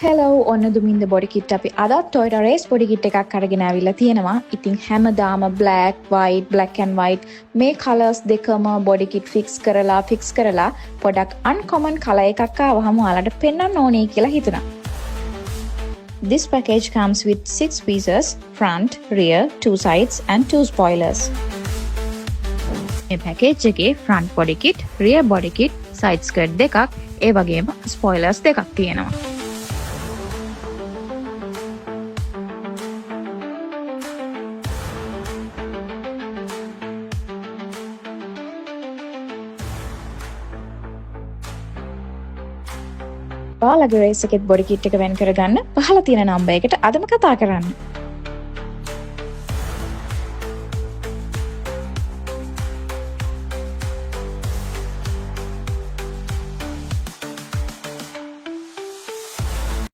Hello ඔන්න Duminda body කිට් අපි අදත් Toyota Race බොඩි කිට් එකක් අරගෙන ආවිල්ලා තියෙනවා. ඉතින් හැමදාම black, white, black and white මේ colors දෙකම බොඩි කිට් ෆික්ස් කරලා පොඩක් uncommon color එකක් ආවහම ඔයාලට පෙන්වන්න ඕනේ කියලා හිතුණා. This package comes with 6 pieces, front, rear, 2 sides and 2 spoilers. මේ package එකේ front body kit, rear body kit, side skirt දෙකක්, ඒ වගේම spoilers දෙකක් තියෙනවා. ඔයාලගේ රේස් එකෙත් බොඩි කිට් එක වෙන් කරගන්න පහළ තියෙන නම්බර් එකට අදම කතා කරන්න.